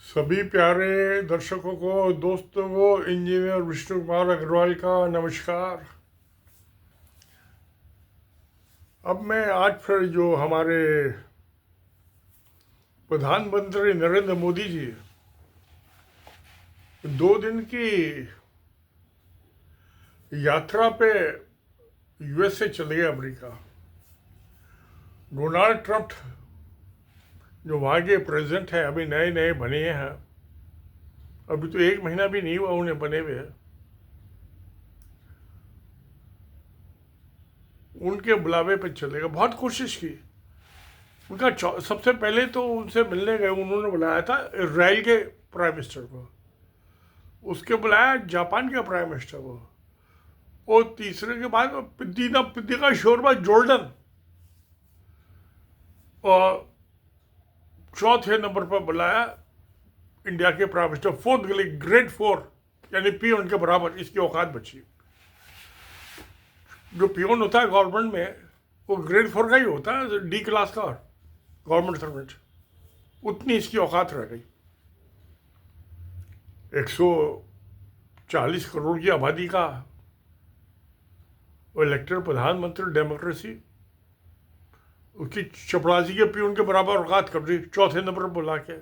सभी प्यारे दर्शकों को, दोस्तों को, इंजीनियर विष्णु कुमार अग्रवाल का नमस्कार। अब मैं आज फिर जो हमारे प्रधानमंत्री नरेंद्र मोदी जी 2 दिन की यात्रा पे यूएसए चले गए, अमेरिका। डोनाल्ड ट्रंप जो वहाँ के प्रेसिडेंट हैं, अभी नए नए बने हैं, अभी तो 1 महीना भी नहीं हुआ उन्हें बने हुए। उनके बुलावे पे चले गए। बहुत कोशिश की उनका। सबसे पहले तो उनसे मिलने गए, उन्होंने बुलाया था इजराइल के प्राइम मिनिस्टर को, उसके बुलाया जापान के प्राइम मिनिस्टर को, और तीसरे के बाद पिद्दी का शोरबा जॉर्डन, और चौथे नंबर पर बुलाया इंडिया के प्राइम मिनिस्टर। फोर्थ ग्रेड 4 यानी पियोन के बराबर इसकी औकात बची। जो पियोन होता है गवर्नमेंट में, वो ग्रेड 4 का ही होता है, डी क्लास का गवर्नमेंट सर्वेंट। उतनी इसकी औकात रह गई। 140 करोड़ की आबादी का वो इलेक्टेड प्रधानमंत्री, डेमोक्रेसी, उसकी चपरासी के पियोन के बराबर औकात कर दी चौथे नंबर पर बुला के।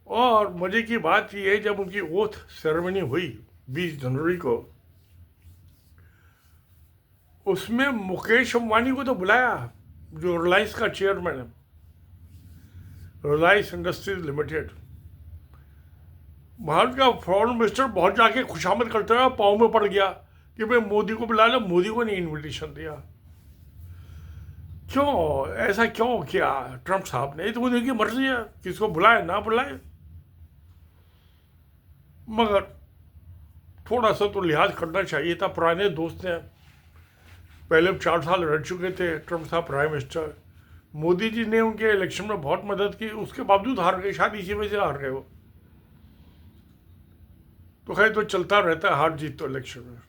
और मजे की बात यह है, जब उनकी ओथ सेरेमनी हुई 20 जनवरी को, उसमें मुकेश अंबानी को तो बुलाया, जो रिलायंस का चेयरमैन है, रिलायंस इंडस्ट्रीज लिमिटेड। भारत का फॉरेन मिनिस्टर बहुत जाके खुशामद करते हुए पाँव में पड़ गया कि भाई मोदी को बुला लो। मोदी को नहीं इनविटेशन दिया। क्यों ऐसा क्यों किया ट्रंप साहब ने? ये तो उनकी मर्जी है, किसको बुलाए ना बुलाए। मगर थोड़ा सा तो लिहाज करना चाहिए था। पुराने दोस्त हैं, पहले 4 साल रह चुके थे ट्रंप साहब प्राइम मिनिस्टर। मोदी जी ने उनके इलेक्शन में बहुत मदद की, उसके बावजूद हार गए। शायद इसी वजह से हार गए वो। तो खैर, तो चलता रहता है हार जीत तो इलेक्शन में।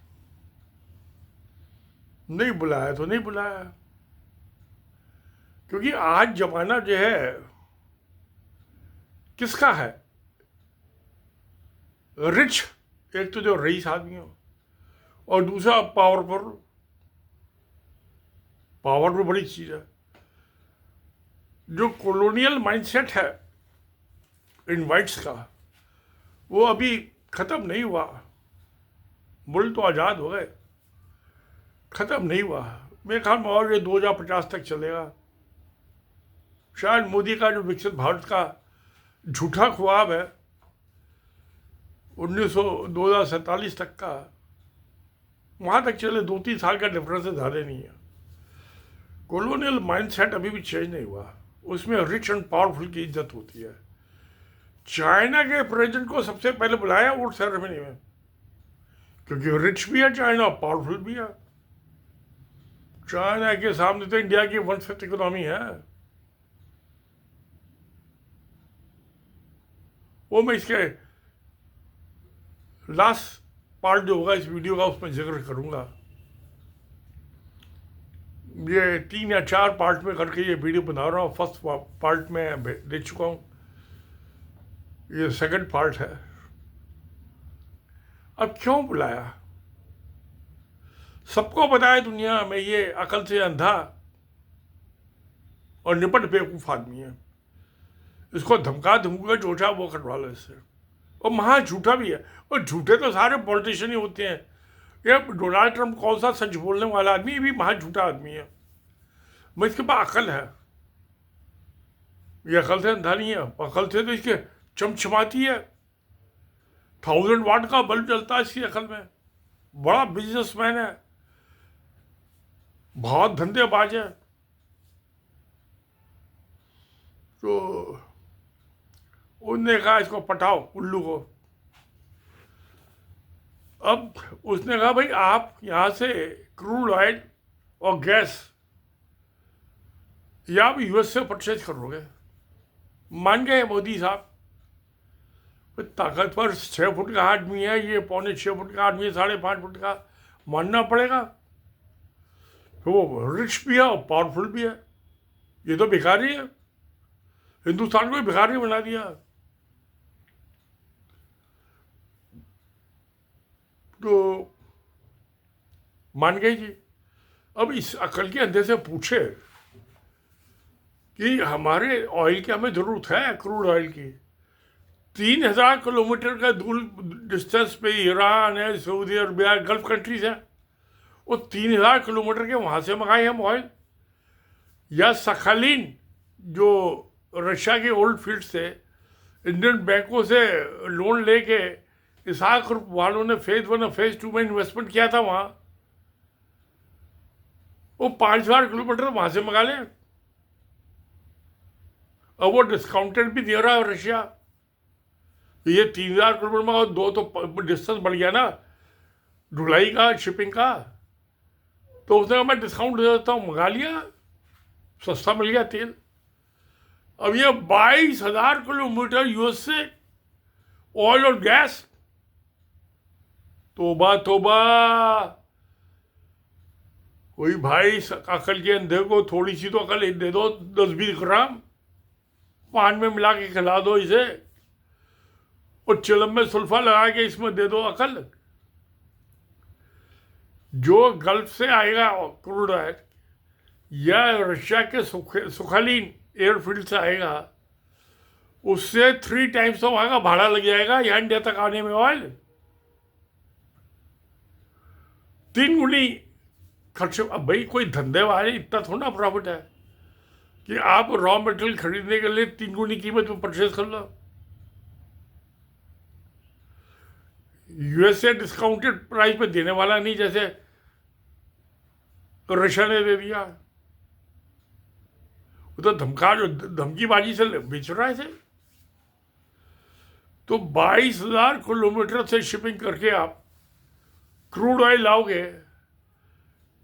नहीं बुलाया तो नहीं बुलाया, क्योंकि आज जमाना जो है किसका है? रिच, एक तो जो रईस आदमी हो, और दूसरा पावरफुल। पावर भी बड़ी चीज है। जो कॉलोनियल माइंडसेट है इन वाइट्स का, वो अभी खत्म नहीं हुआ। मुल्क तो आज़ाद हो गए, खत्म नहीं हुआ। मेरे ख्याल में और ये 2050 तक चलेगा। शायद मोदी का जो विकसित भारत का झूठा ख्वाब है 2047 तक का, वहाँ तक चले। 2-3 साल का डिफरेंस ज़्यादा नहीं है। कॉलोनियल माइंडसेट अभी भी चेंज नहीं हुआ। उसमें रिच एंड पावरफुल की इज्जत होती है। चाइना के प्रेसिडेंट को सबसे पहले बुलाया वोट सेरेमनी में, क्योंकि रिच भी है चाइना, पावरफुल भी है। चाइना के सामने तो इंडिया की 1/5 इकोनॉमी है। वो मैं इसके लास्ट पार्ट जो होगा इस वीडियो का, उसमें जिक्र करूंगा। ये 3 या 4 पार्ट में करके ये वीडियो बना रहा हूँ। फर्स्ट पार्ट में दे चुका हूँ, ये सेकंड पार्ट है। अब क्यों बुलाया? सबको पता है दुनिया में ये अकल से अंधा और निपट बेवकूफ आदमी है। इसको धमका धमका जो चाहे वो करवा लो इससे। और महा झूठा भी है। और झूठे तो सारे पॉलिटिशियन ही होते हैं। ये डोनाल्ड ट्रंप कौन सा सच बोलने वाला आदमी? ये भी महा झूठा आदमी है। मैं इसके पास अकल है, ये अकल से अंधा नहीं है। अकल से तो इसके चमचमाती है। 1000 वाट का बल्ब जलता है इसकी अकल में। बड़ा बिजनेसमैन है, बहुत धंधेबाज है। तो उसने कहा इसको पटाओ, उल्लू को। अब उसने कहा भाई आप यहाँ से क्रूड ऑयल और गैस या आप यूएस से परचेज करोगे। मान गए मोदी साहब। ताकतवर 6 फुट का आदमी है, ये 6.25 फुट का आदमी है, 5.5 फुट का। मानना पड़ेगा। तो वो रिच भी है और पावरफुल भी है। ये तो भिखारी है। हिंदुस्तान को भिखारी बना दिया। तो मान गए जी। अब इस अकल के अंधे से पूछे कि हमारे ऑयल की हमें जरूरत है, क्रूड ऑयल की। 3,000 किलोमीटर का दूर डिस्टेंस पे ईरान है, सऊदी अरबिया, गल्फ कंट्रीज है, वो 3,000 किलोमीटर के वहां से मंगाए हम ऑयल। या सखालिन जो रशिया के ओल्ड फील्ड से इंडियन बैंकों से लोन लेके इसहाक ग्रुप वालों ने फेज 1 और फेज 2 में इन्वेस्टमेंट किया था वहां, वो 5,000 किलोमीटर वहां से मंगा लें। अब वो डिस्काउंटेड भी दे रहा है रशिया। ये 3,000 किलोमीटर में और दो तो डिस्टेंस बढ़ गया ना ढुलाई का, शिपिंग का। तो उसने कहा मैं डिस्काउंट दे देता हूँ, मंगा लिया, सस्ता मिल गया तेल। अब ये 22,000 किलोमीटर यूएस से ऑयल और गैस, तोबा तोबा। कोई भाई अकल के अंधे को थोड़ी सी तो अकल दे दो, 10-20 ग्राम पान में मिला के खिला दो इसे, और चिलम में सुल्फा लगा के इसमें दे दो अकल। जो गल्फ से आएगा क्रूड ऑयल या रशिया के सुखालीन एयरफील्ड से आएगा, उससे 3 टाइम्स तो वहां का भाड़ा लग जाएगा यहाँ इंडिया तक आने में। ऑयल 3 गुनी खर्च। अब भाई कोई धंधे वाले इतना थोड़ा प्रॉफिट है कि आप रॉ मटेरियल खरीदने के लिए 3 गुनी कीमत में परचेज कर लो। यूएसए डिस्काउंटेड प्राइस पे देने वाला नहीं, जैसे रशिया ने दे दिया। वो तो धमकीबाजी से बेच रहा है। तो 22,000 किलोमीटर से शिपिंग करके आप क्रूड ऑयल लाओगे,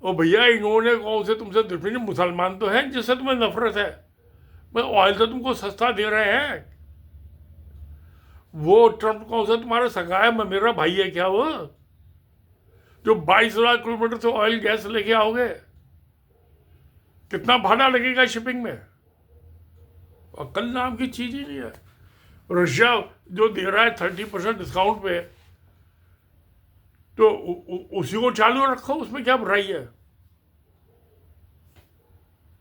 और भैया इन्होंने कौन से तुमसे दुश्मनी, मुसलमान तो हैं जिससे तुम्हें नफरत है, मैं ऑयल तो तुमको सस्ता दे रहे हैं। वो ट्रम्प कौन सा तुम्हारा सगा है, मेरा भाई है क्या वो, जो 22,000 किलोमीटर से ऑयल गैस लेके आओगे? कितना भाड़ा लगेगा शिपिंग में? अकल नाम की चीज ही नहीं है। रशिया जो दे रहा है 30% डिस्काउंट पे, तो उसी को चालू रखो, उसमें क्या बुराई है?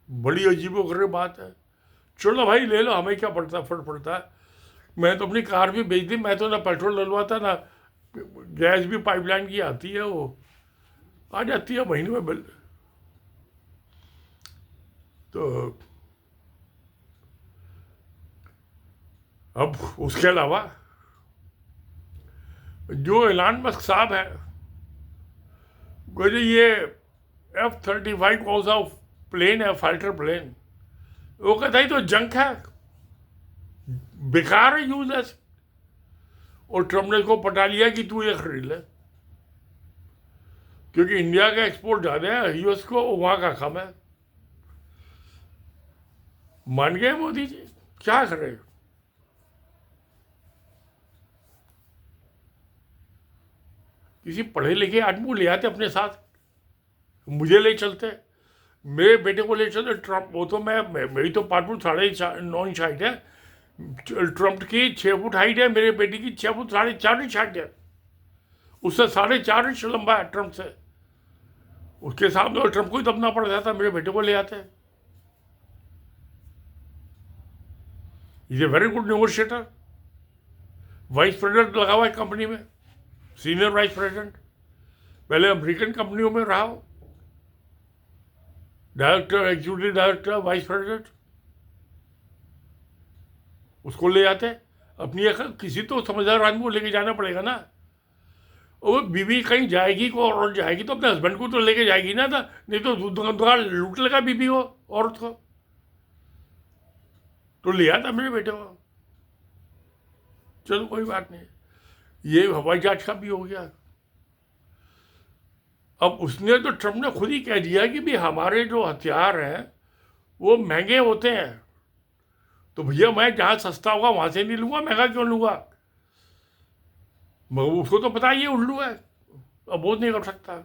बड़ी अजीबोगरीब बात है। चलो भाई ले लो, हमें क्या पड़ता, फर्क पड़ता है। मैं तो अपनी कार भी बेच दी, मैं तो ना पेट्रोल डलवाता ना गैस, भी पाइपलाइन की आती है, वो आ जाती है महीने में बिल। तो अब उसके अलावा जो एलान मस्क साहब है, ये F-35 कौन सा प्लेन है, फाइटर प्लेन, वो कहता ही तो जंक है, बेकार है, यूजलेस। और ट्रम्प ने इसको पटा लिया कि तू ये खरीद ले, क्योंकि इंडिया का एक्सपोर्ट ज्यादा है, यूएस को वहां का कम है। मान गए मोदी जी, क्या करे? किसी पढ़े लिखे आदमी को ले आते अपने साथ, मुझे ले चलते, मेरे बेटे को ले चलते। ट्रम्प, वो तो मेरी तो 5 फुट 9.5 इंच हाइट है, ट्रम्प की 6 फुट हाइट है, मेरे बेटे की 6 फुट 4.5 इंच हाइट है, उससे 4.5 इंच लंबा है ट्रम्प से। उसके सामने तो ट्रम्प को ही दबना पड़ जाता, मेरे बेटे को ले आते। Is a very good negotiator, vice president लगा हुआ है कंपनी में, सीनियर वाइस प्रेसिडेंट, पहले अमेरिकन कंपनियों में रहा हो, director, executive director, vice president. उसको ले आते अपनी, किसी तो समझदार आदमी को लेके जाना पड़ेगा ना। और बीवी कहीं जाएगी को और जाएगी तो अपने हस्बैंड को तो लेके जाएगी ना, था नहीं तो दुकान लूट लेगा बीवी को, औरत को। तो ले आता मेरे बेटे को। चलो कोई बात नहीं, ये हवाई जहाज का भी हो गया। अब उसने तो, ट्रम्प ने खुद ही कह दिया कि भी हमारे जो हथियार हैं वो महंगे होते हैं, तो भैया मैं जहां सस्ता होगा वहां से नहीं लूंगा, महंगा क्यों लूंगा? उसको तो पता ही है उल्लू है, अब वो नहीं कर सकता।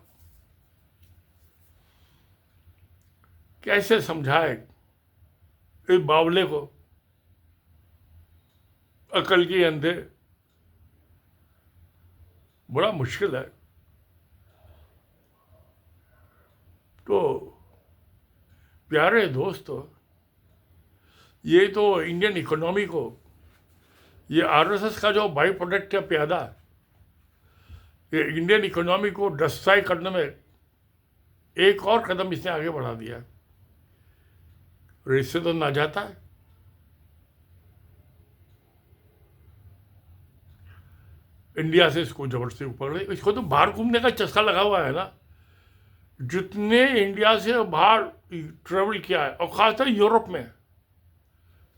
कैसे समझाए इस बावले को, अकल के अंधे? बड़ा मुश्किल है। प्यारे दोस्तों, ये तो इंडियन इकोनॉमी को, ये आरएसएस का जो बाई प्रोडक्ट है प्यादा, ये इंडियन इकोनॉमी को डिस्ट्रॉय करने में एक और कदम इसने आगे बढ़ा दिया। और इससे तो ना जाता है। इंडिया से इसको जबरदस्ती पकड़े, इसको तो बाहर घूमने का चस्का लगा हुआ है ना। जितने इंडिया से बाहर ट्रेवल किया है, और खासकर यूरोप में,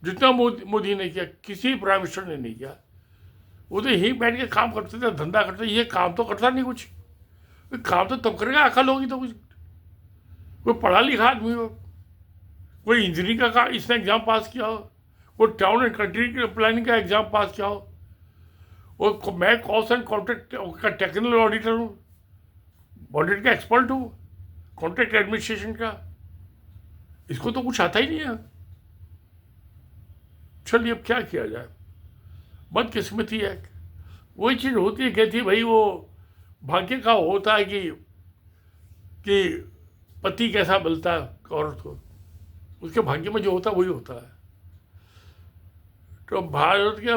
जितना मोदी ने किया, किसी प्राइम मिनिस्टर ने नहीं किया। वो तो यहीं बैठ के काम करते थे, धंधा करते थे। ये काम तो करता नहीं कुछ। काम तो तब करेगा अकल होगी तो कुछ। कोई पढ़ा लिखा आदमी हो, कोई इंजीनियरिंग का इसने एग्जाम पास किया हो, कोई टाउन एंड कंट्री प्लानिंग का एग्जाम पास किया हो, और मैं कॉस्ट एंड कॉन्ट्रैक्ट का टेक्निकल ऑडिटर हूँ, ऑडिट का एक्सपर्ट हूँ, कॉन्ट्रैक्ट एडमिनिस्ट्रेशन का। इसको तो कुछ आता ही नहीं है। चलिए अब क्या किया जाए, बदकिस्मती है। वही चीज़ होती है, कहती है भाई वो भाग्य का होता है कि पति कैसा मिलता है औरत को, उसके भाग्य में जो होता है वही होता है। तो भारत के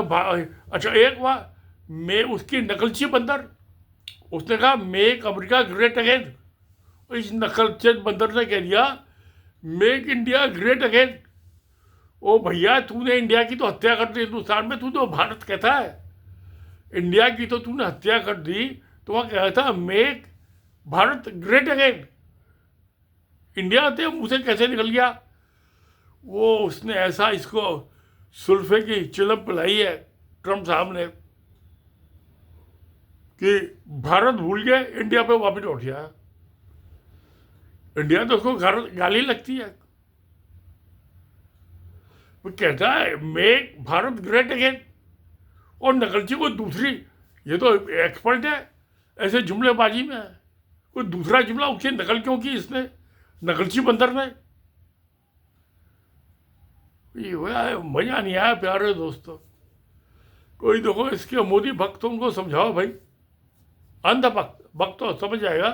अच्छा एक बार मैं उसकी नकलची बंदर, उसने कहा मेक अमेरिका ग्रेट अगेन। इस नकलचे बंदर ने कह दिया मेक इंडिया ग्रेट अगेन। ओ भैया, तूने इंडिया की तो हत्या कर दी हिंदुस्तान में, तू तो भारत कहता है। इंडिया की तो तूने हत्या कर दी, तो वहाँ कहता था make Bharat great again. India थे मुझे कैसे निकल गया वो। उसने ऐसा इसको सुल्फे की चिलम पिलाई है ट्रम्प साहब ने कि भारत भूल गए, इंडिया पे वापस लौट गया। इंडिया तो उसको गाली लगती है। वो कहता है मेक भारत ग्रेट अगेन, और नकलची को दूसरी, ये तो एक्सपर्ट है ऐसे जुमलेबाजी में। कोई दूसरा जुमला उसकी नकल क्यों की इसने, नकलची बंदर ने। मजा नहीं आया प्यारे दोस्तों। कोई देखो इसके मोदी भक्तों को समझाओ भाई। अंध भक्त तो समझ आएगा,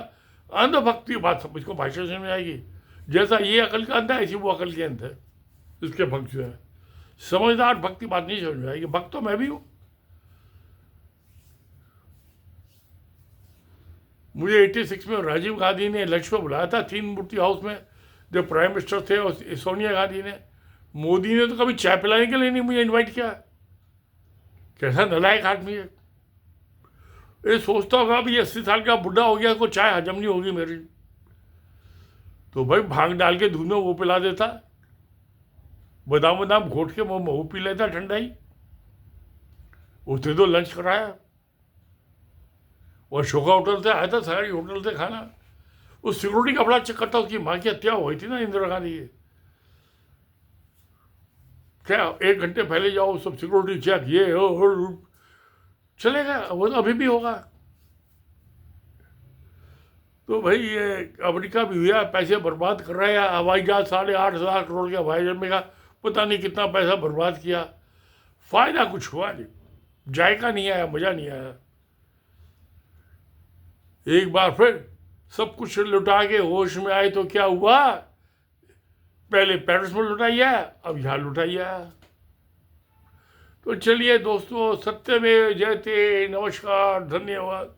अंध भक्त की बात इसको भाषा समझ आएगी। जैसा ये अकल का अंध है, ऐसी वो अकल के अंध है इसके भक्त जो है। समझदार भक्त की बात नहीं समझ में आएगी। भक्त तो मैं भी हूँ। मुझे 86 में राजीव गांधी ने लंच पे बुलाया था 3 मूर्ति हाउस में, जो प्राइम मिनिस्टर थे, और सोनिया गांधी ने। मोदी ने तो कभी चाय पिलाने के लिए नहीं मुझे इनवाइट किया। कैसा नालायक आदमी है। ये सोचता होगा अभी 80 साल का बुढ़ा हो गया, को चाय हजम नहीं होगी मेरी, तो भाई भांग डाल के दूध में वो पिला देता, बादाम बादाम घोट के वो पी लेता ठंडाई। उसने तो लंच कराया, और शोका होटल से आया था, सारी होटल से खाना। उस सिक्योरिटी का बड़ा चक्कर था, उसकी माँ की हत्या हुई थी ना इंदिरा गांधी की। क्या 1 घंटे पहले जाओ, सब सिक्योरिटी चेक, ये हो चलेगा, वो तो अभी भी होगा। तो भाई ये अमेरिका भी हुआ, पैसे बर्बाद कर रहा है। हवाई जहाज 8,500 करोड़ के हवाई जहाज में का पता नहीं कितना पैसा बर्बाद किया, फायदा कुछ हुआ नहीं, जायका नहीं आया, मजा नहीं आया। एक बार फिर सब कुछ लुटा के होश में आए तो क्या हुआ, पहले पेरिस में लुटाइया, अब यहाँ लुटाइया। तो चलिए दोस्तों, सत्य में जयते। नमस्कार, धन्यवाद।